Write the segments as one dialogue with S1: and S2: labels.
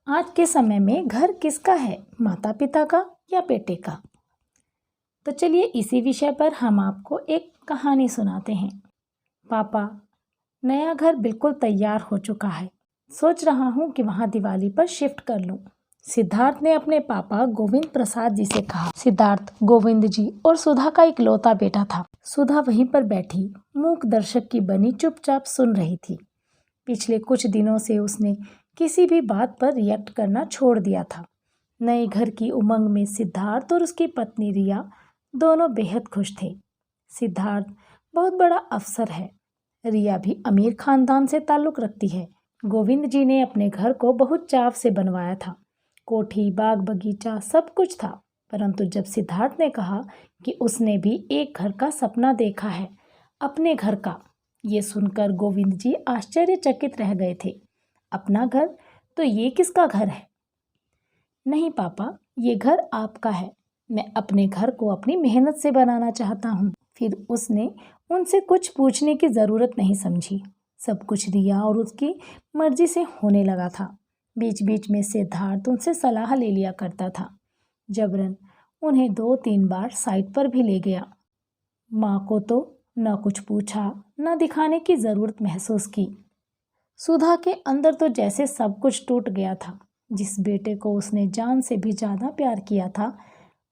S1: आज के समय में घर किसका है, माता पिता का या बेटे का? तो चलिए इसी विषय पर हम आपको एक कहानी सुनाते हैं। पापा, नया घर बिल्कुल तैयार हो चुका है। सोच रहा हूँ कि वहाँ दिवाली पर शिफ्ट कर लूँ। सिद्धार्थ ने अपने पापा गोविंद प्रसाद जी से कहा। सिद्धार्थ गोविंद जी और सुधा का इकलौता बेटा था। सुधा वहीं पर बैठी मूक दर्शक की बनी चुपचाप सुन रही थी। पिछले कुछ दिनों से उसने किसी भी बात पर रिएक्ट करना छोड़ दिया था। नए घर की उमंग में सिद्धार्थ और उसकी पत्नी रिया दोनों बेहद खुश थे। सिद्धार्थ बहुत बड़ा अफसर है। रिया भी अमीर खानदान से ताल्लुक़ रखती है। गोविंद जी ने अपने घर को बहुत चाव से बनवाया था। कोठी, बाग बगीचा सब कुछ था। परंतु जब सिद्धार्थ ने कहा कि उसने भी एक घर का सपना देखा है, अपने घर का, ये सुनकर गोविंद जी आश्चर्यचकित रह गए थे। अपना घर? तो ये किसका घर है? नहीं पापा, ये घर आपका है। मैं अपने घर को अपनी मेहनत से बनाना चाहता हूँ। फिर उसने उनसे कुछ पूछने की ज़रूरत नहीं समझी। सब कुछ रिया और उसकी मर्जी से होने लगा था। बीच बीच में सिद्धार्थ उनसे सलाह ले लिया करता था। जबरन उन्हें 2-3 बार साइट पर भी ले गया। माँ को तो न कुछ पूछा, न दिखाने की ज़रूरत महसूस की। सुधा के अंदर तो जैसे सब कुछ टूट गया था। जिस बेटे को उसने जान से भी ज़्यादा प्यार किया था,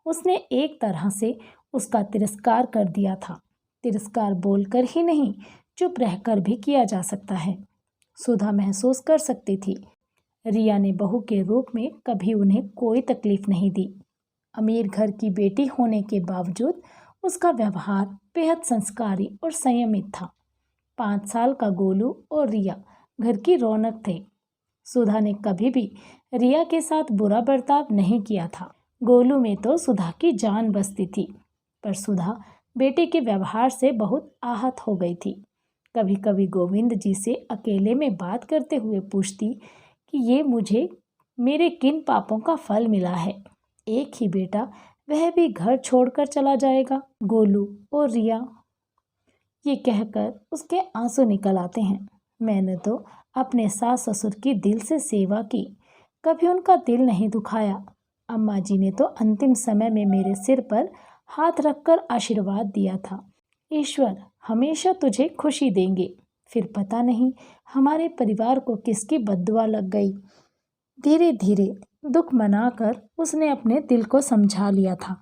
S1: उसने एक तरह से उसका तिरस्कार कर दिया था। तिरस्कार बोलकर ही नहीं, चुप रहकर भी किया जा सकता है। सुधा महसूस कर सकती थी, रिया ने बहू के रूप में कभी उन्हें कोई तकलीफ नहीं दी। अमीर घर की बेटी होने के बावजूद उसका व्यवहार बेहद संस्कारी और संयमित था। 5 साल का गोलू और रिया घर की रौनक थे। सुधा ने कभी भी रिया के साथ बुरा बर्ताव नहीं किया था। गोलू में तो सुधा की जान बसती थी, पर सुधा बेटे के व्यवहार से बहुत आहत हो गई थी। कभी कभी गोविंद जी से अकेले में बात करते हुए पूछती कि ये मुझे मेरे किन पापों का फल मिला है। एक ही बेटा, वह भी घर छोड़कर चला जाएगा। गोलू और रिया, ये कहकर उसके आंसू निकल आते हैं। मैंने तो अपने सास ससुर की दिल से सेवा की, कभी उनका दिल नहीं दुखाया। अम्मा जी ने तो अंतिम समय में मेरे सिर पर हाथ रखकर आशीर्वाद दिया था, ईश्वर हमेशा तुझे खुशी देंगे। फिर पता नहीं हमारे परिवार को किसकी बद्दुआ लग गई। धीरे धीरे दुख मनाकर उसने अपने दिल को समझा लिया था।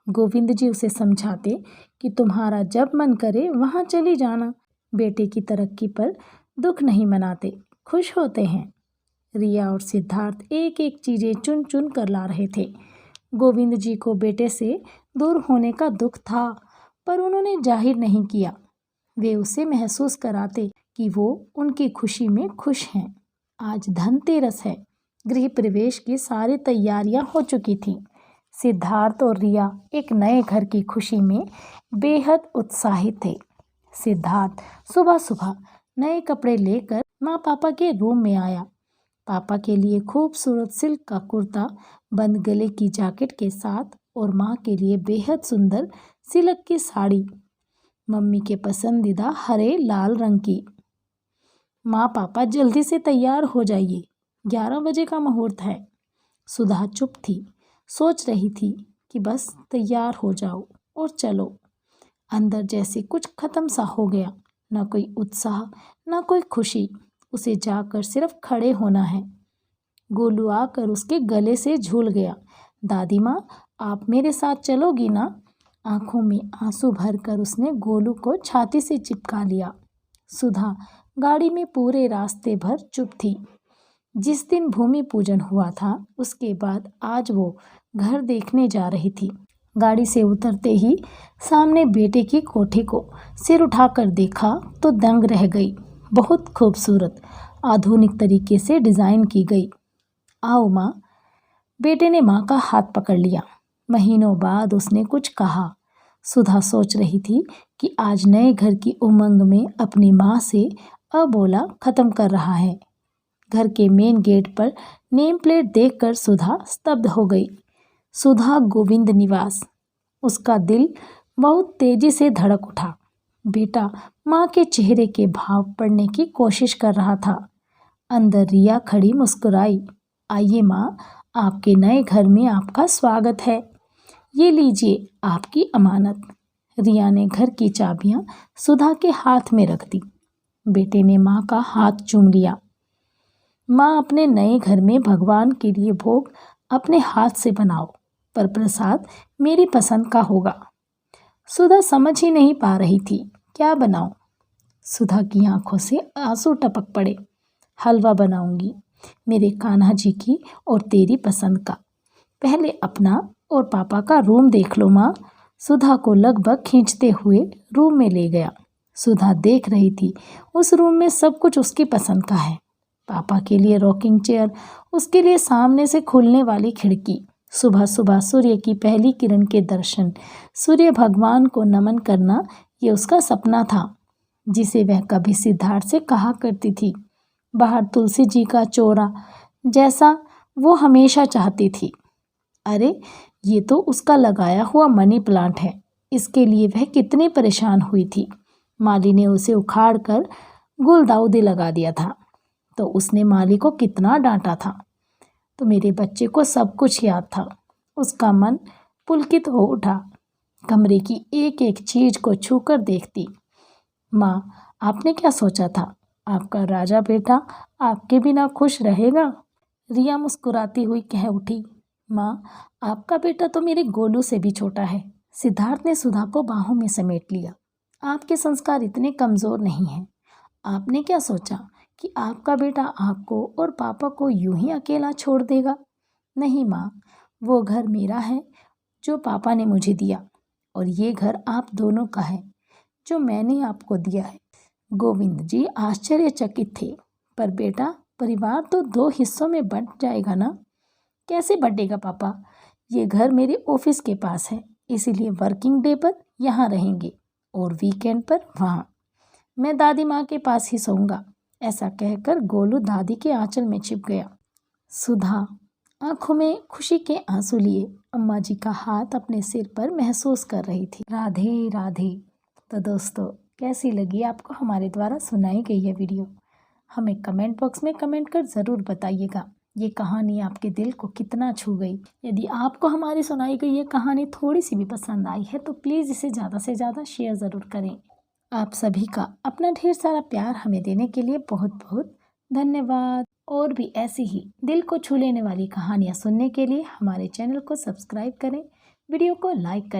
S1: गोविंद जी उसे समझाते कि तुम्हारा जब मन करे वहाँ चली जाना। बेटे की तरक्की पर दुख नहीं मनाते, खुश होते हैं। रिया और सिद्धार्थ एक एक चीज़ें चुन चुन कर ला रहे थे। गोविंद जी को बेटे से दूर होने का दुख था, पर उन्होंने जाहिर नहीं किया। वे उसे महसूस कराते कि वो उनकी खुशी में खुश हैं। आज धनतेरस है। गृह प्रवेश की सारी तैयारियां हो चुकी थीं। सिद्धार्थ और रिया एक नए घर की खुशी में बेहद उत्साहित थे। सिद्धार्थ सुबह सुबह नए कपड़े लेकर माँ पापा के रूम में आया। पापा के लिए खूबसूरत सिल्क का कुर्ता, बंद गले की जैकेट के साथ, और माँ के लिए बेहद सुंदर सिल्क की साड़ी, मम्मी के पसंदीदा हरे लाल रंग की। माँ पापा जल्दी से तैयार हो जाइए, 11 बजे का मुहूर्त है। सुधा चुप थी, सोच रही थी कि बस तैयार हो जाओ और चलो। अंदर जैसे कुछ खत्म सा हो गया, न कोई उत्साह, न कोई खुशी। उसे जाकर सिर्फ खड़े होना है। गोलू आकर उसके गले से झूल गया। दादी माँ, आप मेरे साथ चलोगी ना? आंखों में आंसू भरकर उसने गोलू को छाती से चिपका लिया। सुधा गाड़ी में पूरे रास्ते भर चुप थी। जिस दिन भूमि पूजन हुआ था, उसके बाद आज वो घर देखने जा रही थी। गाड़ी से उतरते ही सामने बेटे की कोठी को सिर उठाकर देखा तो दंग रह गई। बहुत खूबसूरत, आधुनिक तरीके से डिज़ाइन की गई। आओ माँ। बेटे ने माँ का हाथ पकड़ लिया। महीनों बाद उसने कुछ कहा। सुधा सोच रही थी कि आज नए घर की उमंग में अपनी माँ से अबोला खत्म कर रहा है। घर के मेन गेट पर नेम प्लेट देखकर सुधा स्तब्ध हो गई। सुधा गोविंद निवास। उसका दिल बहुत तेजी से धड़क उठा। बेटा माँ के चेहरे के भाव पढ़ने की कोशिश कर रहा था। अंदर रिया खड़ी मुस्कुराई। आइए माँ, आपके नए घर में आपका स्वागत है। ये लीजिए आपकी अमानत। रिया ने घर की चाबियाँ सुधा के हाथ में रख दी। बेटे ने माँ का हाथ चूम लिया। माँ, अपने नए घर में भगवान के लिए भोग अपने हाथ से बनाओ, पर प्रसाद मेरी पसंद का होगा। सुधा समझ ही नहीं पा रही थी क्या बनाऊं। सुधा की आंखों से आंसू टपक पड़े। हलवा बनाऊंगी, मेरे कान्हा जी की और तेरी पसंद का। पहले अपना और पापा का रूम देख लो माँ। सुधा को लगभग खींचते हुए रूम में ले गया। सुधा देख रही थी उस रूम में सब कुछ उसकी पसंद का है। पापा के लिए रॉकिंग चेयर, उसके लिए सामने से खुलने वाली खिड़की, सुबह सुबह सूर्य की पहली किरण के दर्शन, सूर्य भगवान को नमन करना, ये उसका सपना था जिसे वह कभी सिद्धार्थ से कहा करती थी। बाहर तुलसी जी का चौरा, जैसा वो हमेशा चाहती थी। अरे, ये तो उसका लगाया हुआ मनी प्लांट है। इसके लिए वह कितनी परेशान हुई थी। माली ने उसे उखाड़ कर गुलदाउदी लगा दिया था तो उसने माली को कितना डांटा था। तो मेरे बच्चे को सब कुछ याद था। उसका मन पुलकित हो उठा। कमरे की एक एक चीज को छूकर देखती। माँ, आपने क्या सोचा था? आपका राजा बेटा आपके बिना खुश रहेगा? रिया मुस्कुराती हुई कह उठी। माँ, आपका बेटा तो मेरे गोलू से भी छोटा है। सिद्धार्थ ने सुधा को बाहों में समेट लिया। आपके संस्कार इतने कमज़ोर नहीं हैं। आपने क्या सोचा कि आपका बेटा आपको और पापा को यूं ही अकेला छोड़ देगा? नहीं माँ, वो घर मेरा है जो पापा ने मुझे दिया, और ये घर आप दोनों का है जो मैंने आपको दिया है। गोविंद जी आश्चर्यचकित थे। पर बेटा, परिवार तो 2 हिस्सों में बंट जाएगा ना? कैसे बंटेगा पापा? ये घर मेरे ऑफिस के पास है, इसीलिए वर्किंग डे पर यहाँ रहेंगे और वीकेंड पर वहाँ। मैं दादी माँ के पास ही सोऊंगा। ऐसा कहकर गोलू दादी के आंचल में छिप गया। सुधा आंखों में खुशी के आंसू लिए अम्मा जी का हाथ अपने सिर पर महसूस कर रही थी। राधे राधे। तो दोस्तों, कैसी लगी आपको हमारे द्वारा सुनाई गई है वीडियो? हमें कमेंट बॉक्स में कमेंट कर ज़रूर बताइएगा ये कहानी आपके दिल को कितना छू गई। यदि आपको हमारी सुनाई गई ये कहानी थोड़ी सी भी पसंद आई है तो प्लीज़ इसे ज़्यादा से ज़्यादा शेयर ज़रूर करें। आप सभी का अपना ढेर सारा प्यार हमें देने के लिए बहुत बहुत धन्यवाद। और भी ऐसी ही दिल को छू लेने वाली कहानियाँ सुनने के लिए हमारे चैनल को सब्सक्राइब करें, वीडियो को लाइक करें।